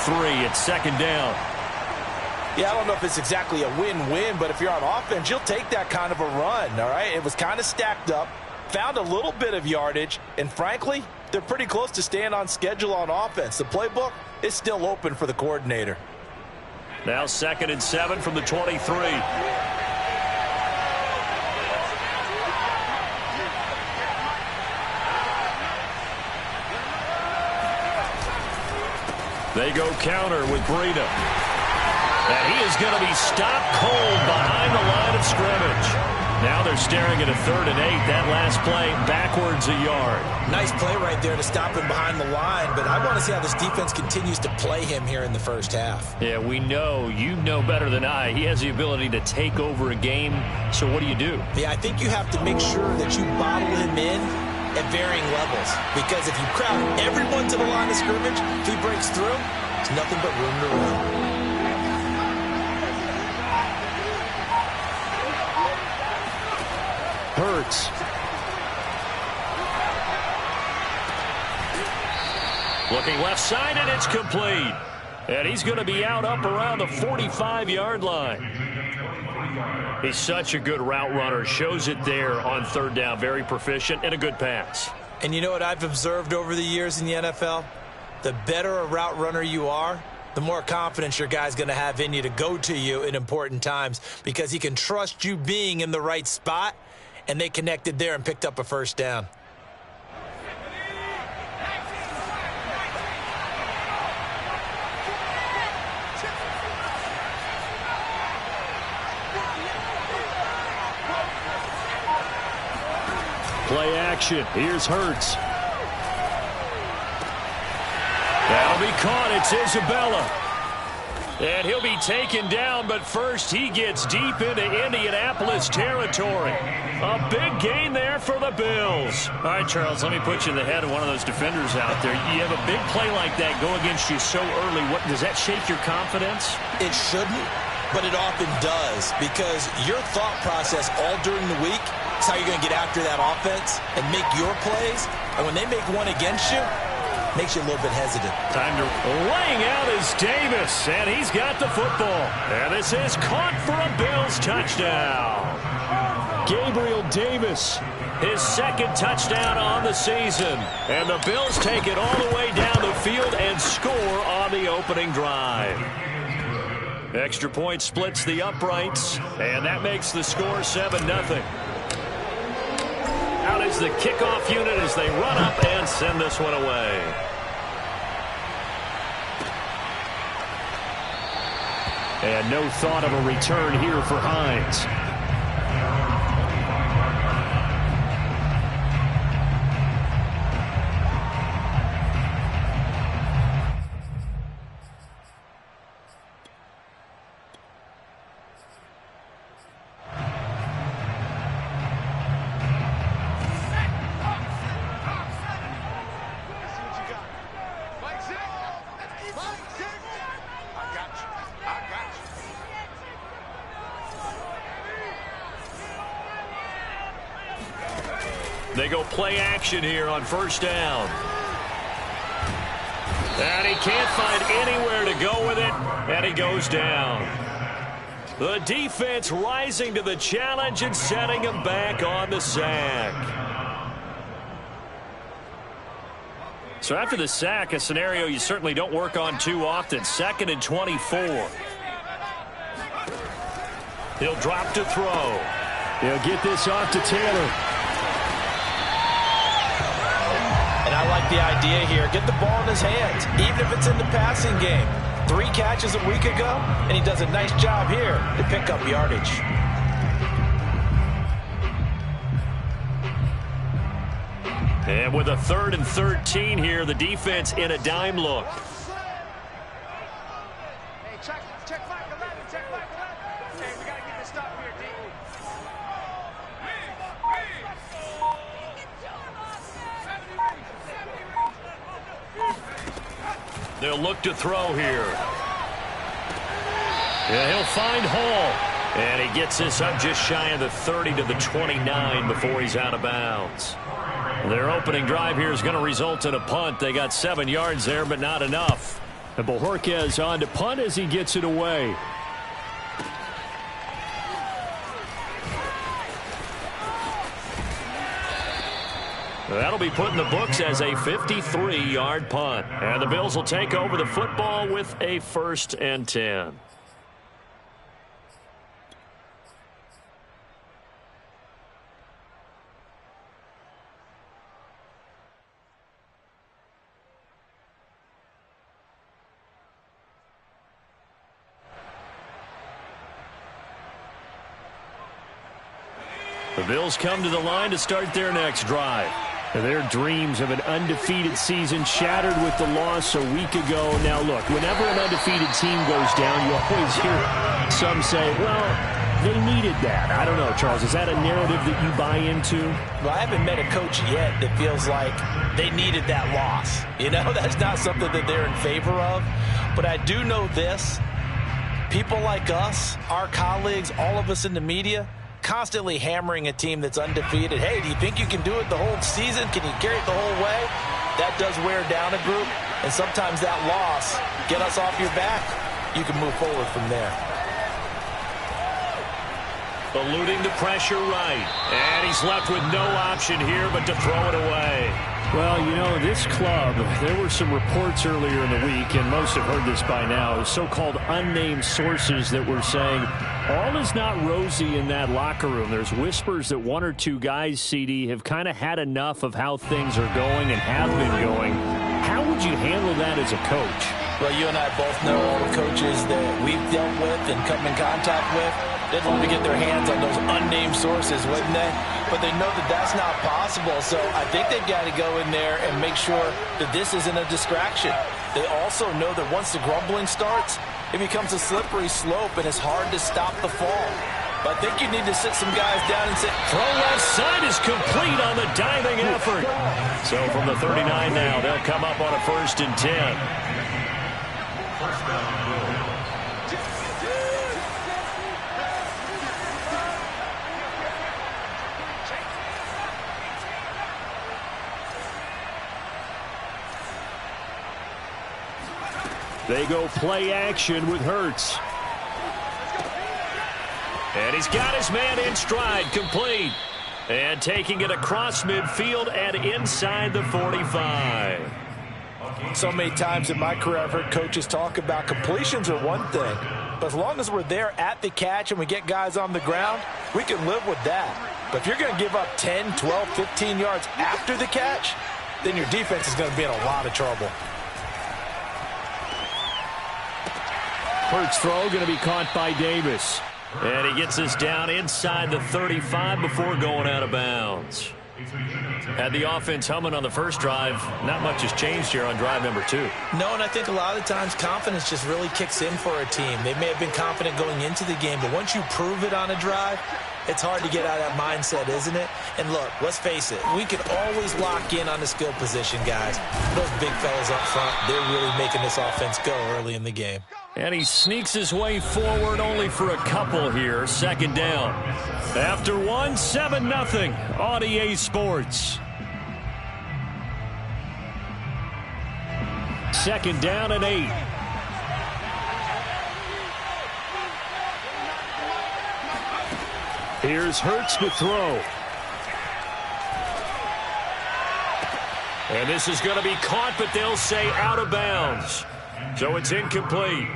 3. It's second down. Yeah, I don't know if it's exactly a win-win, but if you're on offense, you'll take that kind of a run, all right? It was kind of stacked up, found a little bit of yardage, and frankly, they're pretty close to staying on schedule on offense. The playbook is still open for the coordinator. Now 2nd and 7 from the 23. They go counter with Breida. And he is going to be stopped cold behind the line of scrimmage. Now they're staring at a 3rd and 8. That last play backwards a yard. Nice play right there to stop him behind the line, but I want to see how this defense continues to play him here in the first half. Yeah, we know. You know better than I. He has the ability to take over a game. So what do you do? Yeah, I think you have to make sure that you bottle him in at varying levels, because if you crowd everyone to the line of scrimmage, if he breaks through, there's nothing but room to run. Hurts. Looking left side, and it's complete. And he's going to be out up around the 45-yard line. He's such a good route runner. Shows it there on 3rd down. Very proficient and a good pass. And you know what I've observed over the years in the NFL? The better a route runner you are, the more confidence your guy's going to have in you to go to you in important times, because he can trust you being in the right spot, and they connected there and picked up a 1st down. Play action. Here's Hurts. That'll be caught. It's Isabella. And he'll be taken down, but first he gets deep into Indianapolis territory. A big gain there for the Bills. All right, Charles, let me put you in the head of one of those defenders out there. You have a big play like that go against you so early. What, does that shake your confidence? It shouldn't, but it often does, because your thought process all during the week is how you're going to get after that offense and make your plays. And when they make one against you, makes you a little bit hesitant. Time to laying out is Davis, and he's got the football. And this is caught for a Bills touchdown. Gabriel Davis, his 2nd touchdown on the season. And the Bills take it all the way down the field and score on the opening drive. Extra point splits the uprights, and that makes the score 7-0. Out is the kickoff unit as they run up and send this one away. And no thought of a return here for Hines. They go play action here on 1st down. And he can't find anywhere to go with it, and he goes down. The defense rising to the challenge and setting him back on the sack. So after the sack, a scenario you certainly don't work on too often. 2nd and 24. He'll drop to throw. He'll get this off to Taylor. And I like the idea here. Get the ball in his hands, even if it's in the passing game. 3 catches a week ago, and he does a nice job here to pick up yardage. And with a 3rd and 13 here, the defense in a dime look. Hey, check back 11, check back 11. Hey, we got to get this stop here, D. They'll look to throw here. Yeah, he'll find Hall. And he gets this up just shy of the 30 to the 29 before he's out of bounds. Their opening drive here is going to result in a punt. They got 7 yards there, but not enough. And Bojorquez on to punt as he gets it away. That'll be put in the books as a 53-yard punt. And the Bills will take over the football with a 1st and 10. The Bills come to the line to start their next drive. Their dreams of an undefeated season shattered with the loss a week ago. Now, look, whenever an undefeated team goes down, you always hear some say, well, they needed that. I don't know, Charles. Is that a narrative that you buy into? Well, I haven't met a coach yet that feels like they needed that loss. You know, that's not something that they're in favor of. But I do know this. People like us, our colleagues, all of us in the media, constantly hammering a team that's undefeated. Hey, do you think you can do it the whole season? Can you carry it the whole way? That does wear down a group, and sometimes that loss, get us off your back, you can move forward from there. Eluding the pressure right, and he's left with no option here but to throw it away. Well, you know, this club, there were some reports earlier in the week, and most have heard this by now, so-called unnamed sources that were saying all is not rosy in that locker room. There's whispers that 1 or 2 guys, CD, have kind of had enough of how things are going and have been going. How would you handle that as a coach? Well, you and I both know all the coaches that we've dealt with and come in contact with. They'd love to get their hands on those unnamed sources, wouldn't they? But they know that that's not possible, so I think they've got to go in there and make sure that this isn't a distraction. They also know that once the grumbling starts, it becomes a slippery slope, and it's hard to stop the fall. But I think you need to sit some guys down and say, throw left side is complete on the diving effort. So from the 39 now, they'll come up on a 1st and 10. They go play action with Hurts. And he's got his man in stride, complete. And taking it across midfield and inside the 45. So many times in my career I've heard coaches talk about completions are one thing. But as long as we're there at the catch and we get guys on the ground, we can live with that. But if you're going to give up 10, 12, 15 yards after the catch, then your defense is going to be in a lot of trouble. Hurts throw going to be caught by Davis. And he gets us down inside the 35 before going out of bounds. Had the offense humming on the first drive. Not much has changed here on drive number 2. No, and I think a lot of times confidence just really kicks in for a team. They may have been confident going into the game, but once you prove it on a drive, it's hard to get out of that mindset, isn't it? And look, let's face it, we can always lock in on the skill position, guys. Those big fellas up front, they're really making this offense go early in the game. And he sneaks his way forward only for a couple here. 2nd down. After 1, 7-0 on EA Sports. 2nd down and 8. Here's Hurts to throw. And this is going to be caught, but they'll say out of bounds. So it's incomplete.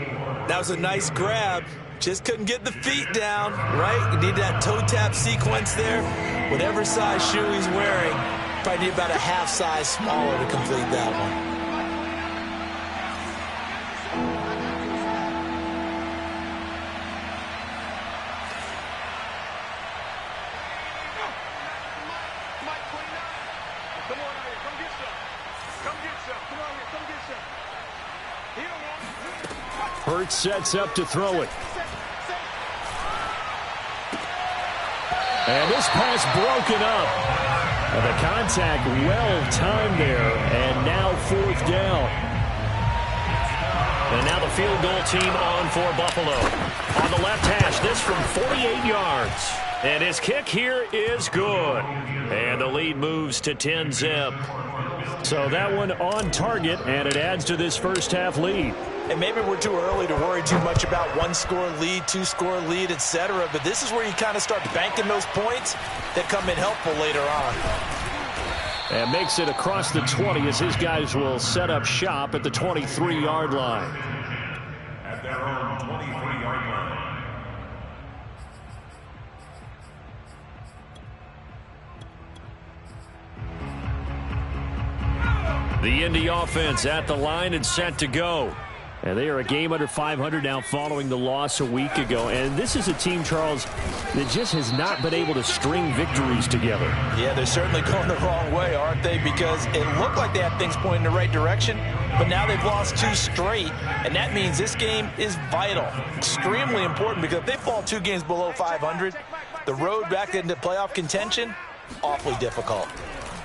That was a nice grab. Just couldn't get the feet down, right? You need that toe tap sequence there. Whatever size shoe he's wearing, probably need about a half size smaller to complete that one. Hurts sets up to throw it. And this pass broken up. And the contact well timed there. And now 4th down. And now the field goal team on for Buffalo. On the left hash, this from 48 yards. And his kick here is good. And the lead moves to 10-zip. So that one on target, and it adds to this first half lead. And maybe we're too early to worry too much about one-score lead, two-score lead, etc. But this is where you kind of start banking those points that come in helpful later on. And makes it across the 20 as his guys will set up shop at the 23-yard line. At their own 23-yard line. The Indy offense at the line and set to go. And they are a game under 500 now following the loss a week ago. And this is a team, Charles, that just has not been able to string victories together. Yeah, they're certainly going the wrong way, aren't they? Because it looked like they had things pointing in the right direction, but now they've lost 2 straight, and that means this game is vital, extremely important, because if they fall 2 games below 500, the road back into playoff contention, awfully difficult.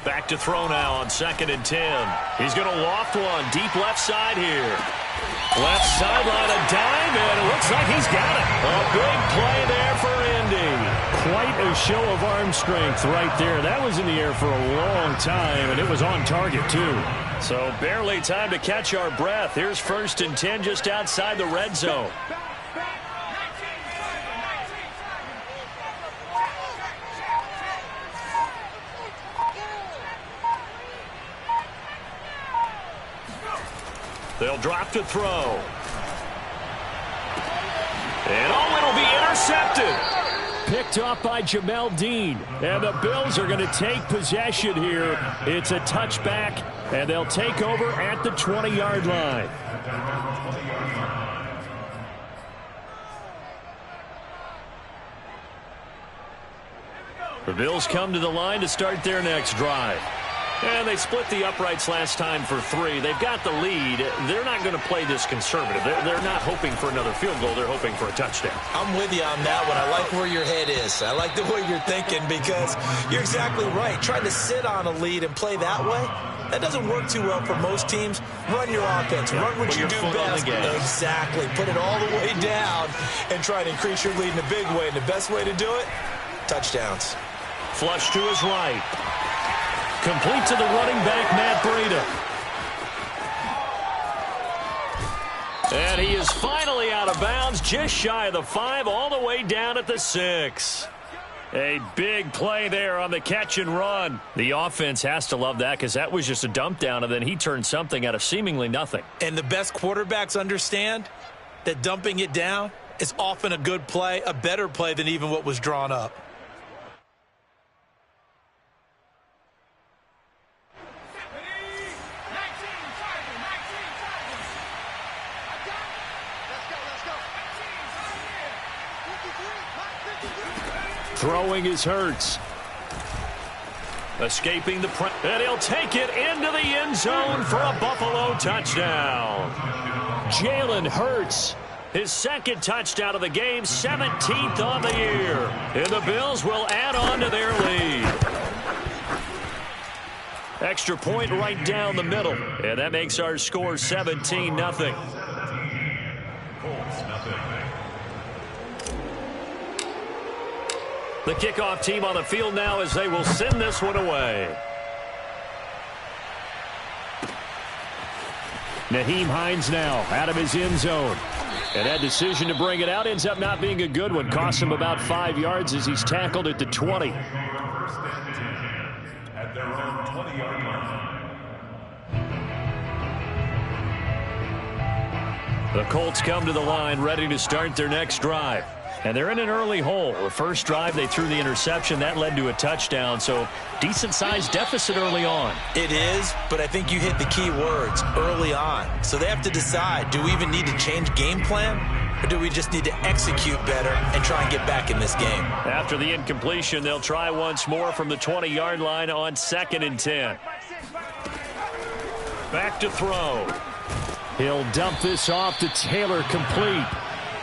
Back to throw now on 2nd and 10. He's going to loft one deep left side here. Left sideline, a dime, and it looks like he's got it. A big play there for Indy. Quite a show of arm strength right there. That was in the air for a long time, and it was on target, too. So barely time to catch our breath. Here's 1st and 10 just outside the red zone. They'll drop to throw. And oh, it'll be intercepted. Picked off by Jamel Dean. And the Bills are going to take possession here. It's a touchback, and they'll take over at the 20-yard line. The Bills come to the line to start their next drive. And they split the uprights last time for 3. They've got the lead. They're not going to play this conservative. They're not hoping for another field goal. They're hoping for a touchdown. I'm with you on that one. I like where your head is. I like the way you're thinking because you're exactly right. Trying to sit on a lead and play that way, that doesn't work too well for most teams. Run your offense. Run what you do best. Exactly. Put it all the way down and try to increase your lead in a big way. And the best way to do it, touchdowns. Flush to his right. Complete to the running back, Matt Breida. And he is finally out of bounds, just shy of the 5, all the way down at the 6. A big play there on the catch and run. The offense has to love that because that was just a dump down, and then he turned something out of seemingly nothing. And the best quarterbacks understand that dumping it down is often a good play, a better play than even what was drawn up. Throwing is Hurts. Escaping the press. And he'll take it into the end zone for a Buffalo touchdown. Jalen Hurts, his 2nd touchdown of the game, 17th on the year. And the Bills will add on to their lead. Extra point right down the middle. And that makes our score 17-0. The kickoff team on the field now as they will send this one away. Nyheim Hines now out of his end zone. And that decision to bring it out ends up not being a good one. Costs him about 5 yards as he's tackled at the 20. At their own 20-yard line. The Colts come to the line ready to start their next drive. And they're in an early hole. The first drive, they threw the interception. That led to a touchdown, so decent-sized deficit early on. It is, but I think you hit the key words, early on. So they have to decide, do we even need to change game plan, or do we just need to execute better and try and get back in this game? After the incompletion, they'll try once more from the 20-yard line on 2nd and 10. Back to throw. He'll dump this off to Taylor, complete.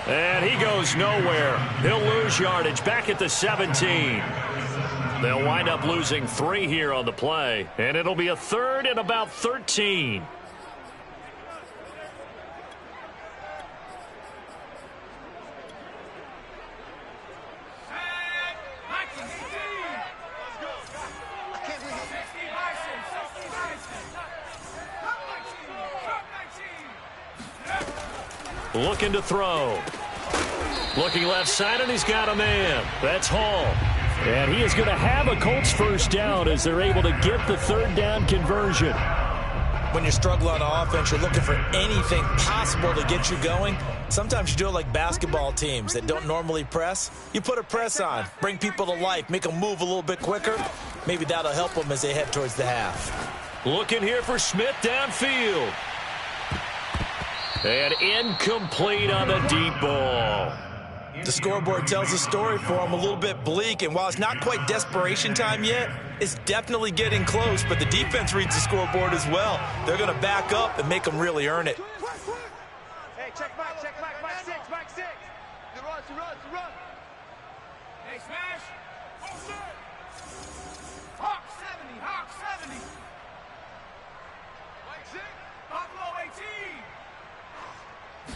And he goes nowhere. He'll lose yardage back at the 17. They'll wind up losing 3 here on the play. And it'll be a 3rd and about 13. looking to throw. Looking left side, and he's got a man. That's Hall. And he is going to have a Colts first down as they're able to get the third down conversion. When you're struggling on offense, you're looking for anything possible to get you going. Sometimes you do it like basketball teams that don't normally press. You put a press on, bring people to life, make them move a little bit quicker. Maybe that'll help them as they head towards the half. Looking here for Smith downfield. And incomplete on the deep ball. The scoreboard tells a story for them, a little bit bleak, and while it's not quite desperation time yet, it's definitely getting close, but the defense reads the scoreboard as well. They're going to back up and make them really earn it. Hey, check back, back six. You run. Hey, smash. Hawk 70. White 6, Buffalo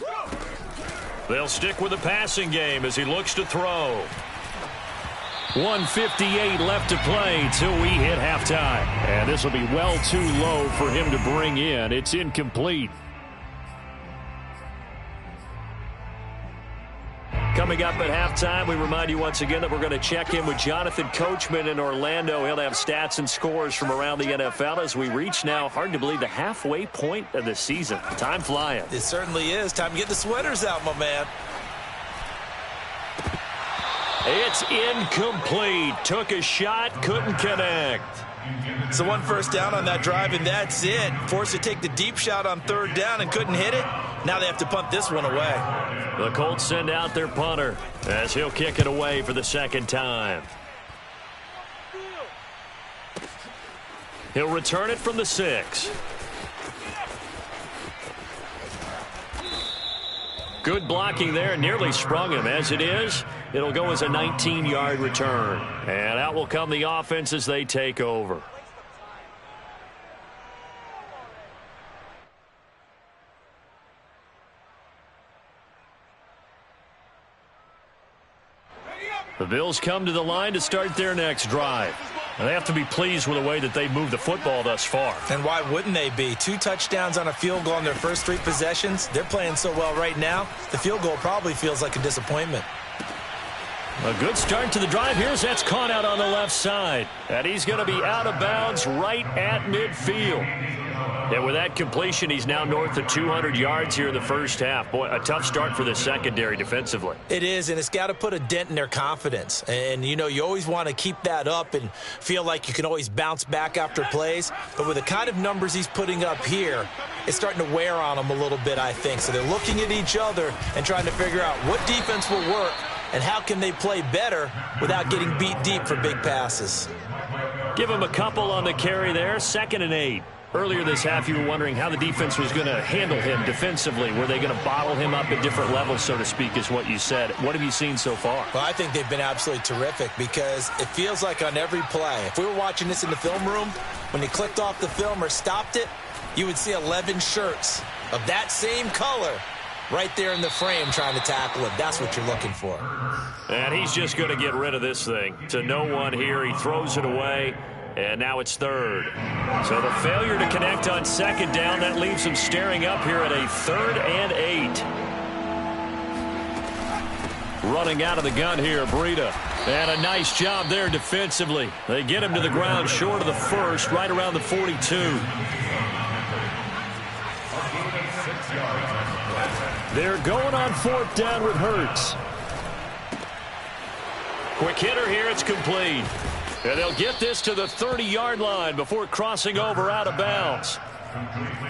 18. Go. They'll stick with the passing game as he looks to throw. 1:58 left to play till we hit halftime. And this will be well too low for him to bring in. It's incomplete. Coming up at halftime, we remind you once again that we're going to check in with Jonathan Coachman in Orlando. He'll have stats and scores from around the NFL as we reach now, hard to believe, the halfway point of the season. Time flying. It certainly is. Time to get the sweaters out, my man. It's incomplete. Took a shot, couldn't connect. So one first down on that drive, and that's it. Forced to take the deep shot on third down and couldn't hit it. Now they have to punt this one away. The Colts send out their punter as he'll kick it away for the second time. He'll return it from the 6. Good blocking there, nearly sprung him. As it is, it'll go as a 19-yard return. And out will come the offense as they take over. The Bills come to the line to start their next drive. And they have to be pleased with the way that they've moved the football thus far. And why wouldn't they be? 2 touchdowns on a field goal in their first 3 possessions. They're playing so well right now, the field goal probably feels like a disappointment. A good start to the drive. Here's that's caught out on the left side. And he's going to be out of bounds right at midfield. And with that completion, he's now north of 200 yards here in the first half. Boy, a tough start for the secondary defensively. It is, and it's got to put a dent in their confidence. And, you know, you always want to keep that up and feel like you can always bounce back after plays. But with the kind of numbers he's putting up here, it's starting to wear on them a little bit, I think. So they're looking at each other and trying to figure out what defense will work and how can they play better without getting beat deep for big passes. Give him a couple on the carry there, 2nd and 8. Earlier this half, you were wondering how the defense was going to handle him defensively. Were they going to bottle him up at different levels, so to speak, is what you said. What have you seen so far? Well, I think they've been absolutely terrific because it feels like on every play, if we were watching this in the film room, when you clicked off the film or stopped it, you would see 11 shirts of that same color right there in the frame trying to tackle him. That's what you're looking for. And he's just going to get rid of this thing. To no one here. He throws it away. And now it's 3rd. So the failure to connect on 2nd down, that leaves him staring up here at a 3rd and 8. Running out of the gun here, Breida. And a nice job there defensively. They get him to the ground short of the 1st, right around the 42. They're going on 4th down with Hurts. Quick hitter here, it's complete. And they'll get this to the 30-yard line before crossing over out of bounds.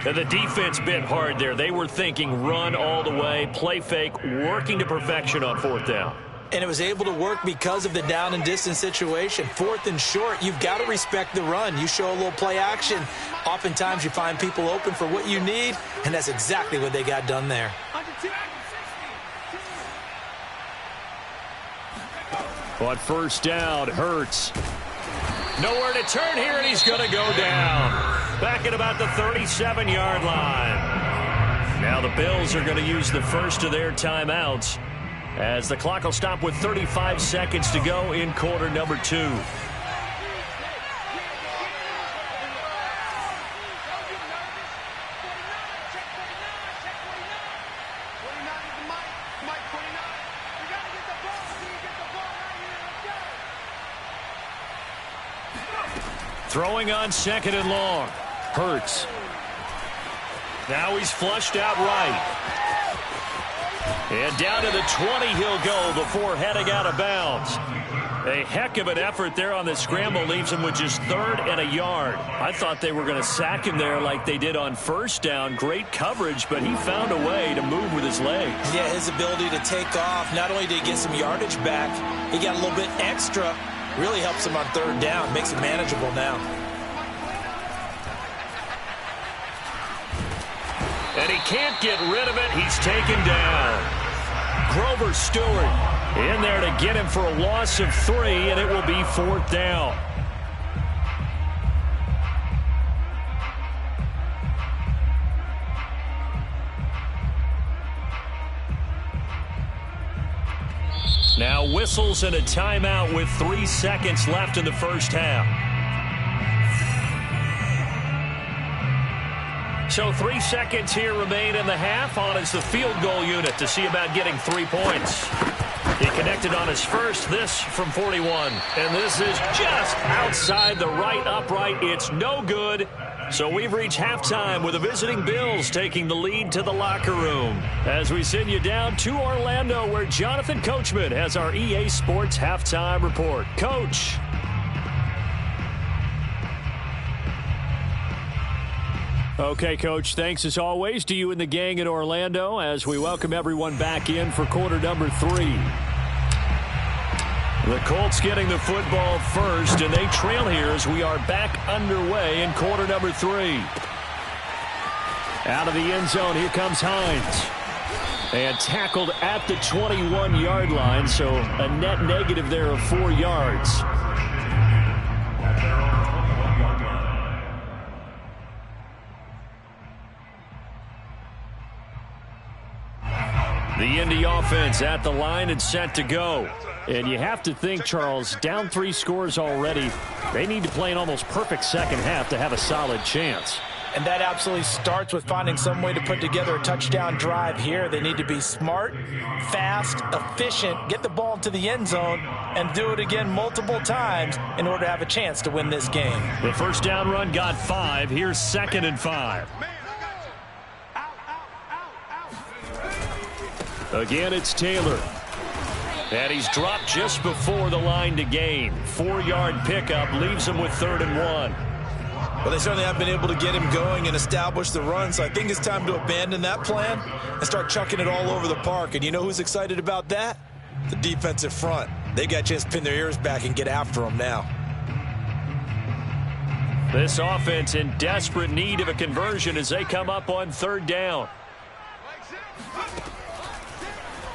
And the defense bit hard there. They were thinking run all the way, play fake, working to perfection on 4th down. And it was able to work because of the down and distance situation. 4th and short, you've got to respect the run. You show a little play action. Oftentimes you find people open for what you need, and that's exactly what they got done there. On 1st down, Hurts. Nowhere to turn here, and he's going to go down. Back at about the 37-yard line. Now the Bills are going to use the first of their timeouts as the clock will stop with 35 seconds to go in quarter number 2. Throwing on 2nd and long. Hurts. Now he's flushed out right. And down to the 20 he'll go before heading out of bounds. A heck of an effort there on the scramble leaves him with just 3rd and a yard. I thought they were going to sack him there like they did on 1st down. Great coverage, but he found a way to move with his legs. Yeah, his ability to take off, not only did he get some yardage back, he got a little bit extra. Really helps him on 3rd down, makes it manageable now. And he can't get rid of it. He's taken down. Grover Stewart in there to get him for a loss of 3, and it will be 4th down. Now whistles and a timeout with 3 seconds left in the first half. So 3 seconds here remain in the half. On is the field goal unit to see about getting 3 points. He connected on his first, this from 41. And this is just outside the right upright. It's no good. So we've reached halftime with the visiting Bills taking the lead to the locker room. As we send you down to Orlando, where Jonathan Coachman has our EA Sports halftime report. Coach. Okay, Coach, thanks as always to you and the gang in Orlando as we welcome everyone back in for quarter number 3. The Colts getting the football first, and they trail here as we are back underway in quarter number 3. Out of the end zone, here comes Hines. And tackled at the 21-yard line, so a net negative there of 4 yards. The Indy offense at the line and set to go. And you have to think, Charles, down 3 scores already. They need to play an almost perfect second half to have a solid chance. And that absolutely starts with finding some way to put together a touchdown drive here. They need to be smart, fast, efficient, get the ball into the end zone, and do it again multiple times in order to have a chance to win this game. The first down run got 5. Here's 2nd and 5. Again, it's Taylor. And he's dropped just before the line to gain. 4-yard pickup leaves him with 3rd and 1. Well, they certainly have been able to get him going and establish the run, so I think it's time to abandon that plan and start chucking it all over the park. And you know who's excited about that? The defensive front. They got a chance to pin their ears back and get after them now. This offense in desperate need of a conversion as they come up on 3rd down.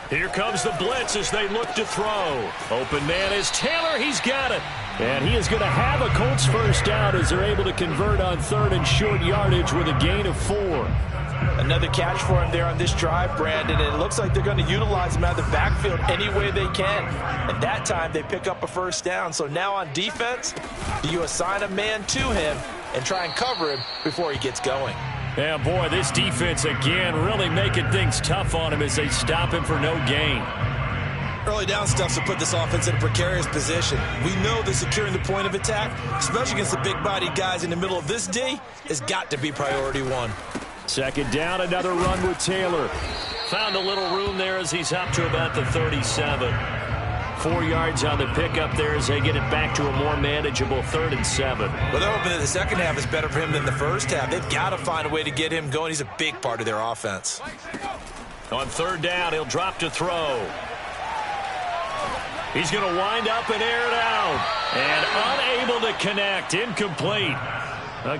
Here comes the blitz as they look to throw. Open man is Taylor. He's got it. And he is going to have a Colts first down as they're able to convert on 3rd and short yardage with a gain of 4. Another catch for him there on this drive, Brandon. And it looks like they're going to utilize him out of the backfield any way they can. And that time they pick up a first down. So now on defense, do you assign a man to him and try and cover him before he gets going? Yeah, boy, this defense again really making things tough on him as they stop him for no gain. Early down stuff to put this offense in a precarious position. We know that securing the point of attack, especially against the big-bodied guys in the middle of this D, has got to be priority 1. 2nd down, another run with Taylor. Found a little room there as he's up to about the 37. 4 yards on the pickup there as they get it back to a more manageable 3rd and 7. Well, they're hoping that the second half is better for him than the first half. They've got to find a way to get him going. He's a big part of their offense. On 3rd down, he'll drop to throw. He's going to wind up and air it out. And unable to connect. Incomplete.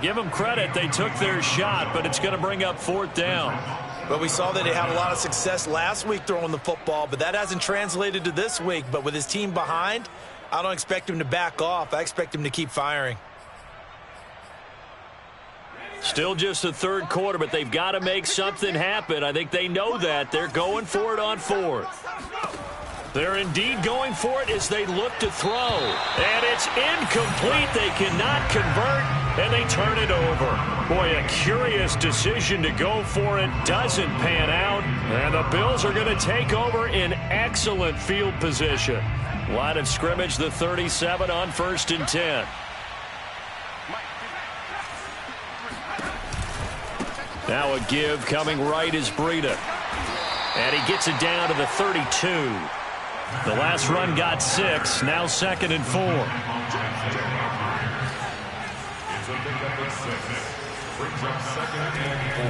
Give them credit. They took their shot, but it's going to bring up 4th down. Well, we saw that he had a lot of success last week throwing the football, but that hasn't translated to this week. But with his team behind, I don't expect him to back off. I expect him to keep firing. Still just the 3rd quarter, but they've got to make something happen. I think they know that. They're going for it on 4th. They're indeed going for it as they look to throw. And it's incomplete. They cannot convert, and they turn it over. Boy, a curious decision to go for it. Doesn't pan out. And the Bills are going to take over in excellent field position. Line of scrimmage, the 37 on 1st and 10. Now a give coming right is Breida. And he gets it down to the 32. The last run got 6. Now 2nd and 4.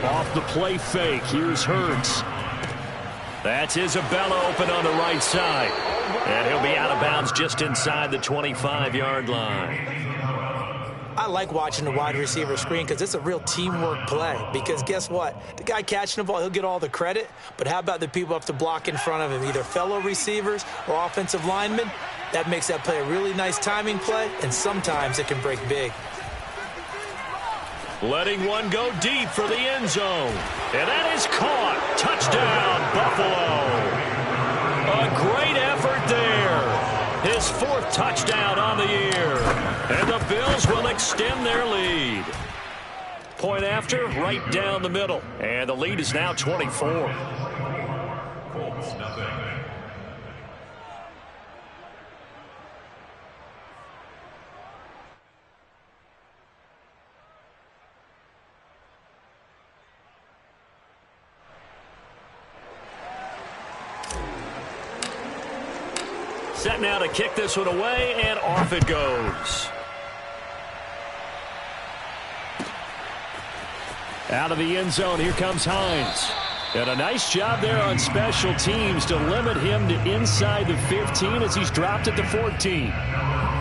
Off the play fake. Here's Hurts. That's Isabella open on the right side. And he'll be out of bounds just inside the 25-yard line. I like watching the wide receiver screen because it's a real teamwork play. Because guess what? The guy catching the ball, he'll get all the credit. But how about the people up to block in front of him, either fellow receivers or offensive linemen? That makes that play a really nice timing play, and sometimes it can break big. Letting one go deep for the end zone. And that is caught. Touchdown, Buffalo. A great effort there. His 4th touchdown on the year. And the Bills will extend their lead. Point after, right down the middle. And the lead is now 24. Colts, nothing. Set now to kick this one away, and off it goes. Out of the end zone, here comes Hines. And a nice job there on special teams to limit him to inside the 15 as he's dropped at the 14.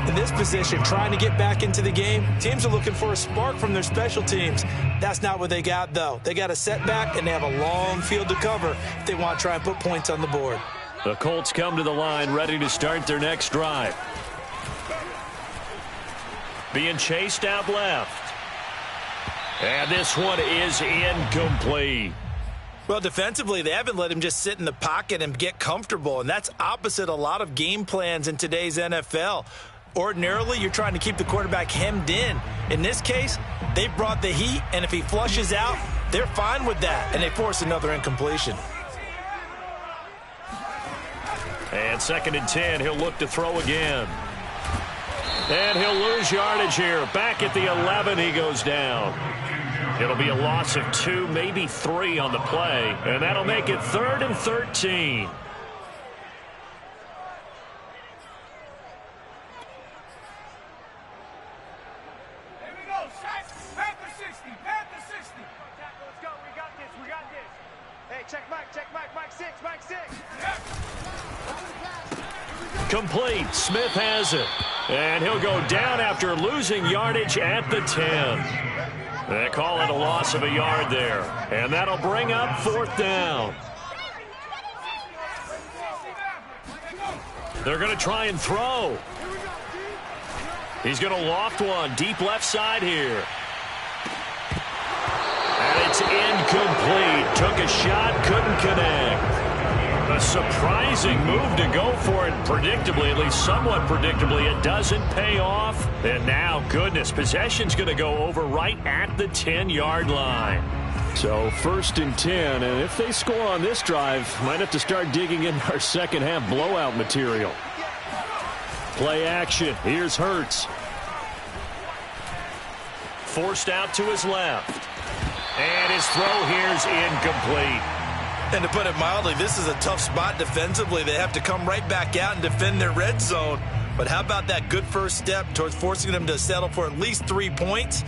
In this position, trying to get back into the game, teams are looking for a spark from their special teams. That's not what they got, though. They got a setback, and they have a long field to cover if they want to try and put points on the board. The Colts come to the line ready to start their next drive. Being chased out left. And this one is incomplete. Well, defensively, they haven't let him just sit in the pocket and get comfortable, and that's opposite a lot of game plans in today's NFL. Ordinarily, you're trying to keep the quarterback hemmed in. In this case, they brought the heat, and if he flushes out, they're fine with that, and they force another incompletion. And 2nd and 10, he'll look to throw again. And he'll lose yardage here. Back at the 11, he goes down. It'll be a loss of 2, maybe 3 on the play. And that'll make it 3rd and 13. Complete. Smith has it. And he'll go down after losing yardage at the 10. They call it a loss of a yard there. And that'll bring up 4th down. They're going to try and throw. He's going to loft one deep left side here. And it's incomplete. Took a shot, couldn't connect. A surprising move to go for it predictably, at least somewhat predictably. It doesn't pay off. And now, goodness, possession's going to go over right at the 10-yard line. So 1st and 10, and if they score on this drive, might have to start digging in our second-half blowout material. Play action. Here's Hurts. Forced out to his left. And his throw here's incomplete. And to put it mildly, this is a tough spot defensively. They have to come right back out and defend their red zone. But how about that good first step towards forcing them to settle for at least 3 points?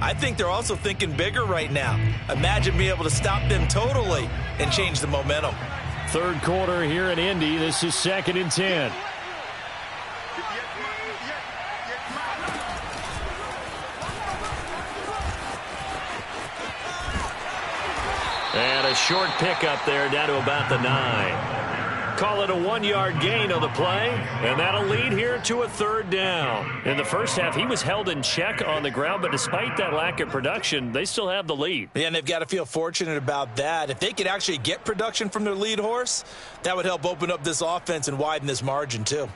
I think they're also thinking bigger right now. Imagine being able to stop them totally and change the momentum. 3rd quarter here in Indy. This is 2nd and 10. And a short pickup there down to about the 9. Call it a 1-yard gain on the play, and that'll lead here to a 3rd down. In the first half, he was held in check on the ground, but despite that lack of production, they still have the lead. Yeah, and they've got to feel fortunate about that. If they could actually get production from their lead horse, that would help open up this offense and widen this margin too.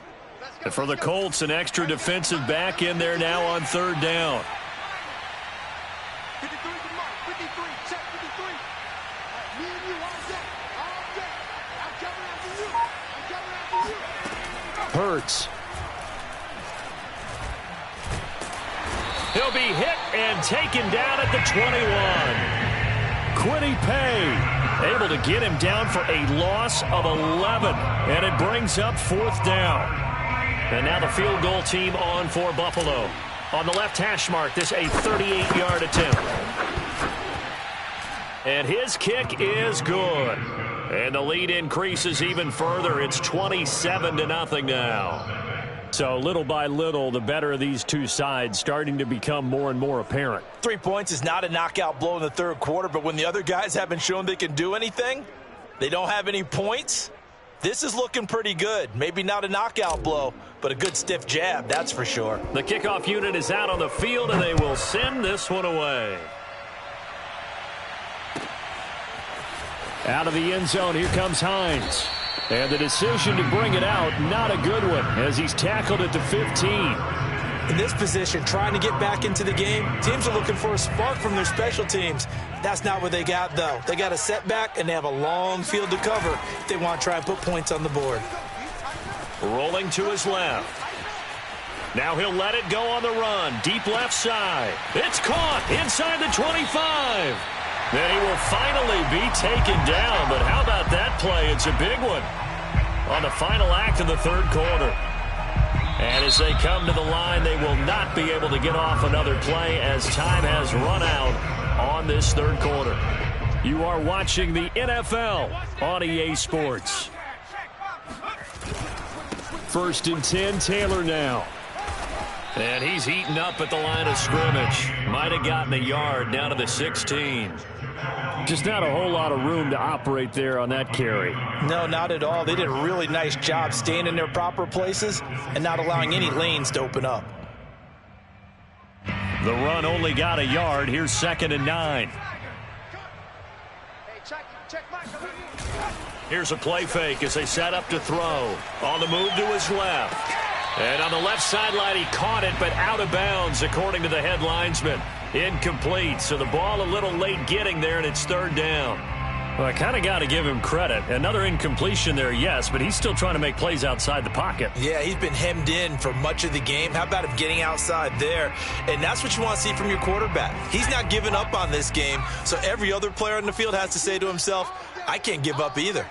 And for the Colts, an extra defensive back in there now on 3rd down. Hurts. He'll be hit and taken down at the 21. Quiddy Pay able to get him down for a loss of 11. And it brings up 4th down. And now the field goal team on for Buffalo. On the left hash mark, this a 38-yard attempt. And his kick is good. And the lead increases even further. It's 27-0 now. So little by little, the better of these two sides starting to become more and more apparent. 3 points is not a knockout blow in the third quarter, but when the other guys haven't shown they can do anything, they don't have any points, this is looking pretty good. Maybe not a knockout blow, but a good stiff jab, that's for sure. The kickoff unit is out on the field, and they will send this one away. Out of the end zone, here comes Hines. And the decision to bring it out, not a good one, as he's tackled it to 15. In this position, trying to get back into the game, teams are looking for a spark from their special teams. That's not what they got, though. They got a setback, and they have a long field to cover if they want to try and put points on the board. Rolling to his left. Now he'll let it go on the run. Deep left side. It's caught inside the 25. Then he will finally be taken down. But how about that play? It's a big one on the final act of the third quarter. And as they come to the line, they will not be able to get off another play as time has run out on this third quarter. You are watching the NFL on EA Sports. 1st and 10, Taylor now. And he's eaten up at the line of scrimmage. Might have gotten a yard down to the 16. Just not a whole lot of room to operate there on that carry. No, not at all. They did a really nice job staying in their proper places and not allowing any lanes to open up. The run only got a yard. Here's 2nd and 9. Here's a play fake as they set up to throw. On the move to his left. And on the left sideline, he caught it, but out of bounds, according to the head linesman. Incomplete, so the ball a little late getting there, and it's 3rd down. Well, I kind of got to give him credit. Another incompletion there, yes, but he's still trying to make plays outside the pocket. Yeah, he's been hemmed in for much of the game. How about him getting outside there? And that's what you want to see from your quarterback. He's not giving up on this game, so every other player on the field has to say to himself, I can't give up either.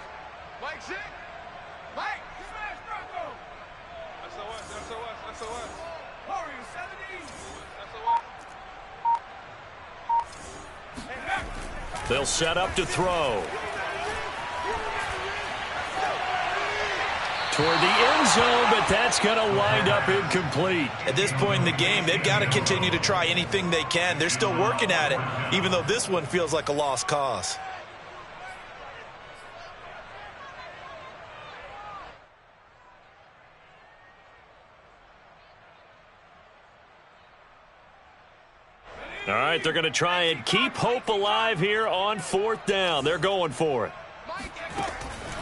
They'll set up to throw. Toward the end zone, but that's going to wind up incomplete. At this point in the game, they've got to continue to try anything they can. They're still working at it, even though this one feels like a lost cause. All right, they're going to try and keep hope alive here on 4th down. They're going for it.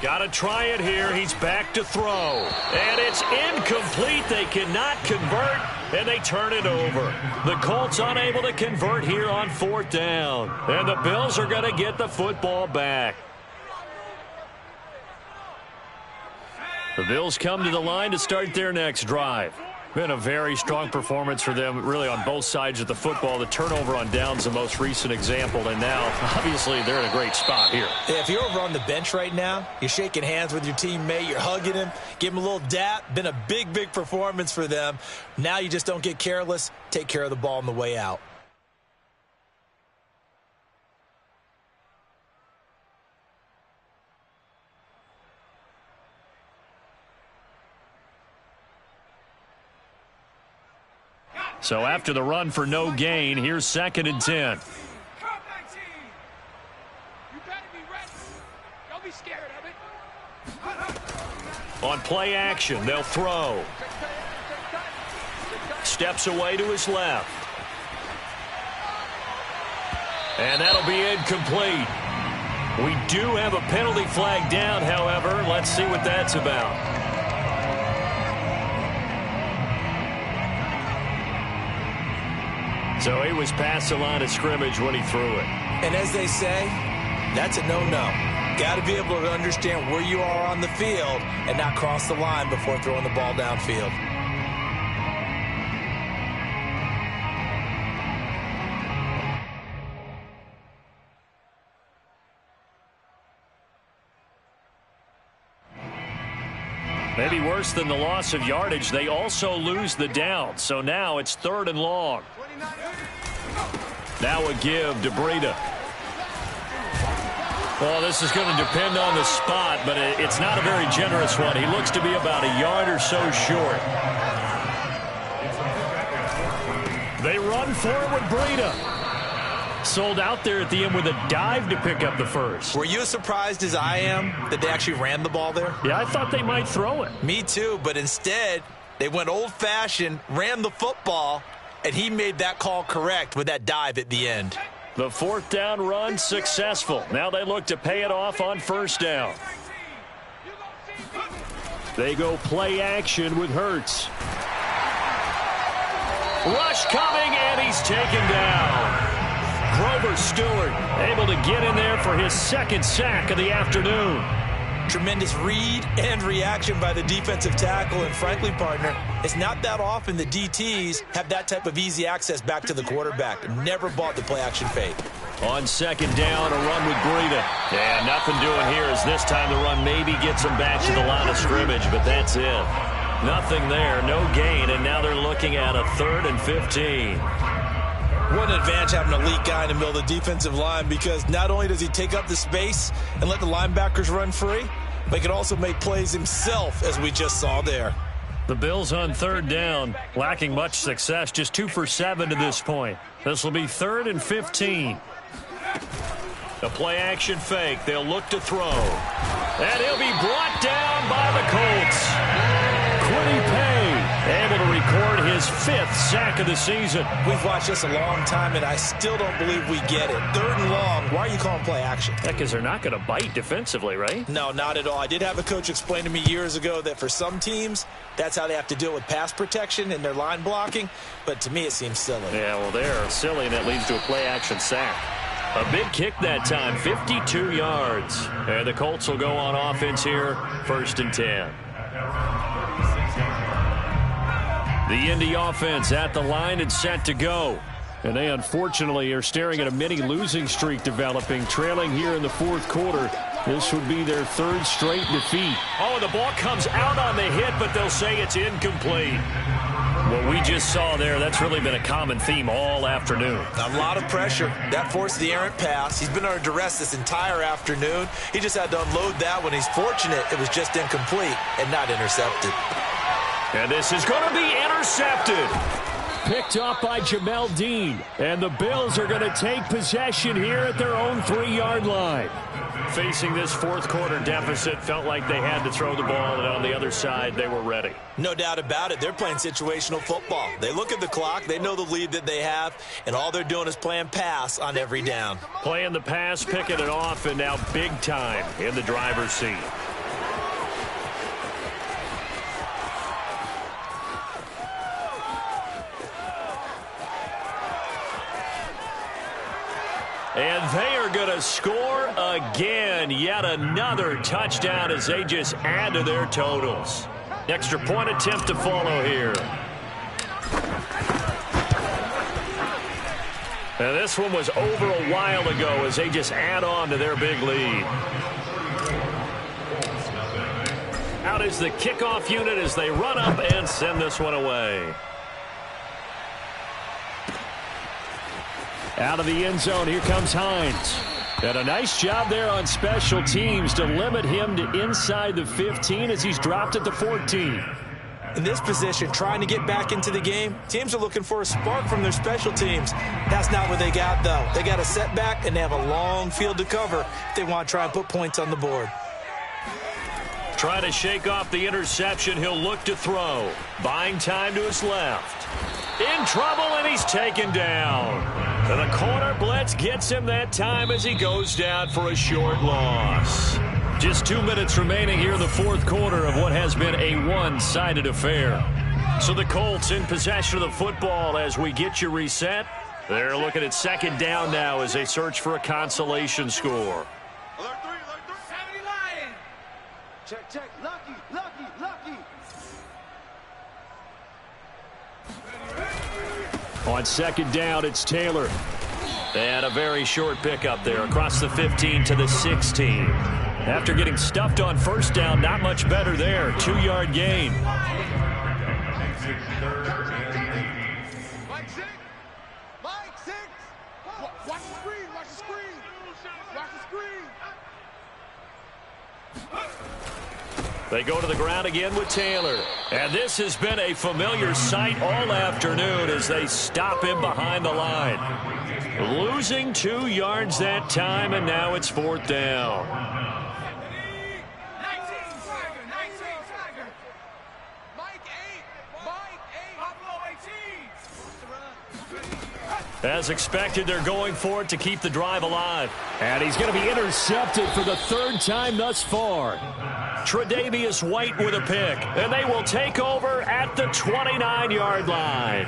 Got to try it here. He's back to throw. And it's incomplete. They cannot convert, and they turn it over. The Colts unable to convert here on 4th down. And the Bills are going to get the football back. The Bills come to the line to start their next drive. Been a very strong performance for them, really, on both sides of the football. The turnover on downs, the most recent example, and now, obviously, they're in a great spot here. Yeah, if you're over on the bench right now, you're shaking hands with your teammate, you're hugging him, give him a little dap. Been a big, big performance for them. Now you just don't get careless. Take care of the ball on the way out. So after the run for no gain, here's 2nd and 10. On play action, they'll throw. Steps away to his left. And that'll be incomplete. We do have a penalty flag down, however. Let's see what that's about. So he was past the line of scrimmage when he threw it. And as they say, that's a no-no. Got to be able to understand where you are on the field and not cross the line before throwing the ball downfield. Maybe worse than the loss of yardage, they also lose the down. So now it's 3rd and long. Now a give to Breida. Well, this is going to depend on the spot, but it's not a very generous one. He looks to be about a yard or so short. They run forward with Breida. Sold out there at the end with a dive to pick up the first. Were you as surprised as I am that they actually ran the ball there? Yeah, I thought they might throw it. Me too, but instead they went old-fashioned, ran the football, and he made that call correct with that dive at the end. The 4th down run successful. Now they look to pay it off on 1st down. They go play action with Hurts. Rush coming, and he's taken down. Grover Stewart able to get in there for his 2nd sack of the afternoon. Tremendous read and reaction by the defensive tackle, and frankly, partner, it's not that often the DTs have that type of easy access back to the quarterback. Never bought the play-action fake. On 2nd down, a run with Breida. Yeah, nothing doing here as this time the run maybe gets them back to the line of scrimmage, but that's it. Nothing there, no gain, and now they're looking at a 3rd and 15. What an advantage having an elite guy in the middle of the defensive line, because not only does he take up the space and let the linebackers run free, but he can also make plays himself, as we just saw there. The Bills on 3rd down, lacking much success, just 2 for 7 to this point. This will be 3rd and 15. A play-action fake. They'll look to throw. And he'll be brought down by the Colts. Quiddy Pay able to record his 5th sack of the season. We've watched this a long time, and I still don't believe we get it. 3rd and long. Why are you calling play action? Yeah, because they're not going to bite defensively, right? No, not at all. I did have a coach explain to me years ago that for some teams, that's how they have to deal with pass protection and their line blocking. But to me, it seems silly. Yeah, well, they're silly, and that leads to a play-action sack. A big kick that time, 52 yards. And the Colts will go on offense here, 1st and 10. The Indy offense at the line and set to go. And they unfortunately are staring at a mini losing streak developing, trailing here in the 4th quarter. This would be their 3rd straight defeat. Oh, the ball comes out on the hit, but they'll say it's incomplete. What we just saw there, that's really been a common theme all afternoon. A lot of pressure. That forced the errant pass. He's been under duress this entire afternoon. He just had to unload that one. He's fortunate it was just incomplete and not intercepted. And this is going to be intercepted. Picked up by Jamel Dean. And the Bills are going to take possession here at their own 3-yard line. Facing this 4th quarter deficit, felt like they had to throw the ball, and on the other side, they were ready. No doubt about it. They're playing situational football. They look at the clock, they know the lead that they have, and all they're doing is playing pass on every down. Playing the pass, picking it off, and now big time in the driver's seat. And they are going to score again. Yet another touchdown as they just add to their totals. Extra point attempt to follow here. And this one was over a while ago as they just add on to their big lead. Out is the kickoff unit as they run up and send this one away. Out of the end zone, here comes Hines. And a nice job there on special teams to limit him to inside the 15 as he's dropped at the 14. In this position, trying to get back into the game, teams are looking for a spark from their special teams. That's not what they got, though. They got a setback, and they have a long field to cover if they want to try and put points on the board. Trying to shake off the interception, he'll look to throw. Buying time to his left. In trouble, and he's taken down. And the corner blitz gets him that time as he goes down for a short loss. Just 2 minutes remaining here in the 4th quarter of what has been a one-sided affair. So the Colts in possession of the football as we get you reset. They're looking at 2nd down now as they search for a consolation score. Alert 3, 70 Lion. Check, lucky. On 2nd down, it's Taylor. And a very short pickup there across the 15 to the 16. After getting stuffed on first down, not much better there. 2-yard gain. Mike 6. Mike 6. Watch the screen. Watch the screen. Watch the screen. They go to the ground again with Taylor. And this has been a familiar sight all afternoon as they stop him behind the line. Losing 2 yards that time, and now it's 4th down. As expected, they're going for it to keep the drive alive. And he's going to be intercepted for the 3rd time thus far. Tre'Davious White with a pick. And they will take over at the 29-yard line.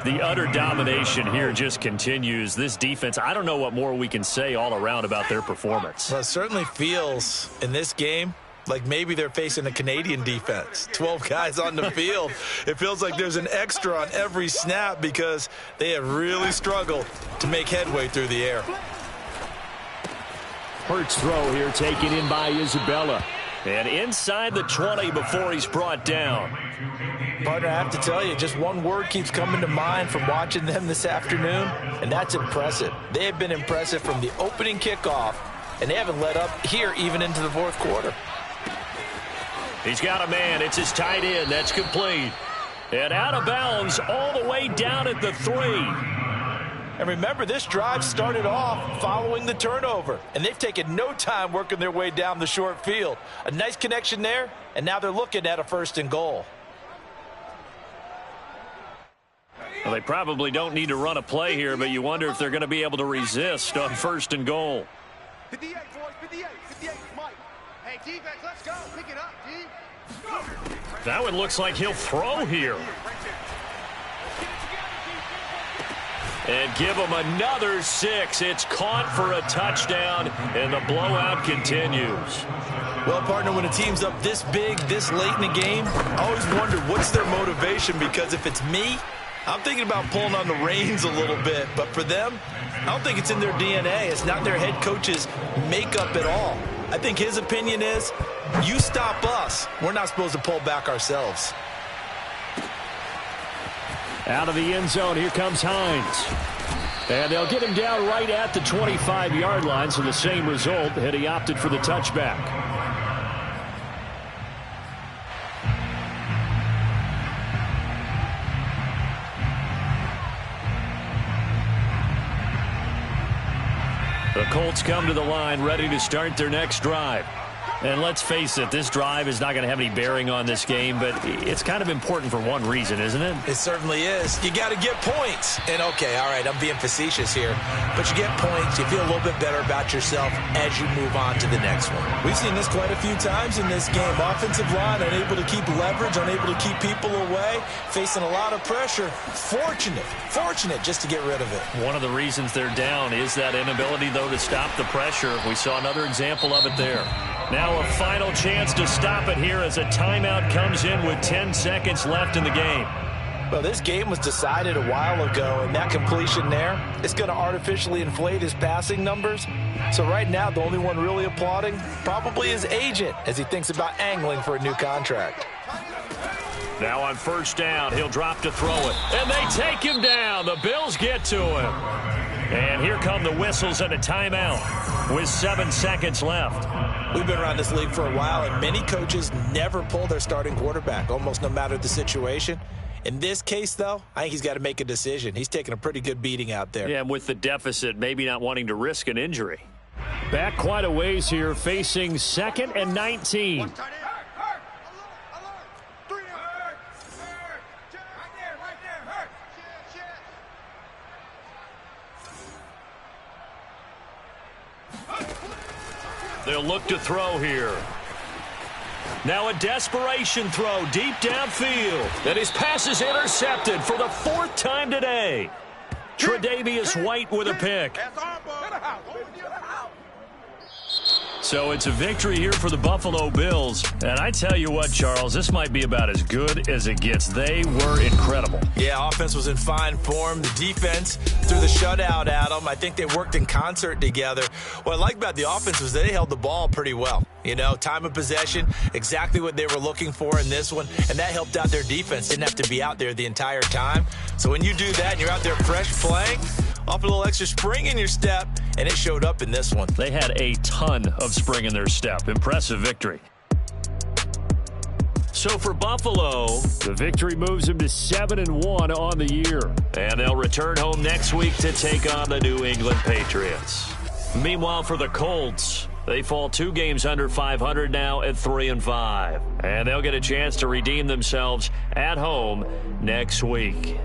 The utter domination here just continues. This defense, I don't know what more we can say all around about their performance. Well, it certainly feels in this game like maybe they're facing a Canadian defense. 12 guys on the field. It feels like there's an extra on every snap because they have really struggled to make headway through the air. Hurts throw here taken in by Isabella. And inside the 20 before he's brought down. Partner, I have to tell you, just one word keeps coming to mind from watching them this afternoon, and that's impressive. They have been impressive from the opening kickoff, and they haven't let up here even into the 4th quarter. He's got a man. It's his tight end. That's complete. And out of bounds all the way down at the 3. And remember, this drive started off following the turnover, and they've taken no time working their way down the short field. A nice connection there, and now they're looking at a 1st and goal. Well, they probably don't need to run a play here, but you wonder if they're going to be able to resist on 1st and goal. 58, boys. 58. 58. Mike. Hey, defense, let's go. Pick it up, D. That one looks like he'll throw here. And give him another 6. It's caught for a touchdown, and the blowout continues. Well, partner, when a team's up this big, this late in the game, I always wonder what's their motivation, because if it's me, I'm thinking about pulling on the reins a little bit. But for them, I don't think it's in their DNA. It's not their head coach's makeup at all. I think his opinion is, you stop us, we're not supposed to pull back ourselves. Out of the end zone, here comes Hines. And they'll get him down right at the 25-yard line, so the same result, and he opted for the touchback. The Colts come to the line, ready to start their next drive. And let's face it, this drive is not going to have any bearing on this game, but it's kind of important for one reason, isn't it? It certainly is. You got to get points. And, okay, all right, I'm being facetious here, but you get points, you feel a little bit better about yourself as you move on to the next one. We've seen this quite a few times in this game. Offensive line unable to keep leverage, unable to keep people away, facing a lot of pressure. Fortunate just to get rid of it. One of the reasons they're down is that inability, though, to stop the pressure. We saw another example of it there. Now a final chance to stop it here as a timeout comes in with 10 seconds left in the game. Well, this game was decided a while ago, and that completion there is going to artificially inflate his passing numbers. So right now, the only one really applauding probably his agent as he thinks about angling for a new contract. Now on 1st down, he'll drop to throw it. And they take him down. The Bills get to him. And here come the whistles and a timeout with 7 seconds left. We've been around this league for a while, and many coaches never pull their starting quarterback, almost no matter the situation. In this case, though, I think he's got to make a decision. He's taking a pretty good beating out there. Yeah, and with the deficit, maybe not wanting to risk an injury. Back quite a ways here, facing 2nd and 19. They'll look to throw here. Now a desperation throw deep downfield. And his pass is intercepted for the 4th time today. Tre'Davious White with a pick. So it's a victory here for the Buffalo Bills. And I tell you what, Charles, this might be about as good as it gets. They were incredible. Yeah, offense was in fine form. The defense threw the shutout at them. I think they worked in concert together. What I like about the offense was they held the ball pretty well. You know, time of possession, exactly what they were looking for in this one, and that helped out their defense. Didn't have to be out there the entire time. So when you do that and you're out there fresh playing, off a little extra spring in your step, and it showed up in this one. They had a ton of spring in their step. Impressive victory. So for Buffalo, the victory moves them to 7-1 on the year. And they'll return home next week to take on the New England Patriots. Meanwhile, for the Colts, they fall 2 games under 500 now at 3-5. And they'll get a chance to redeem themselves at home next week.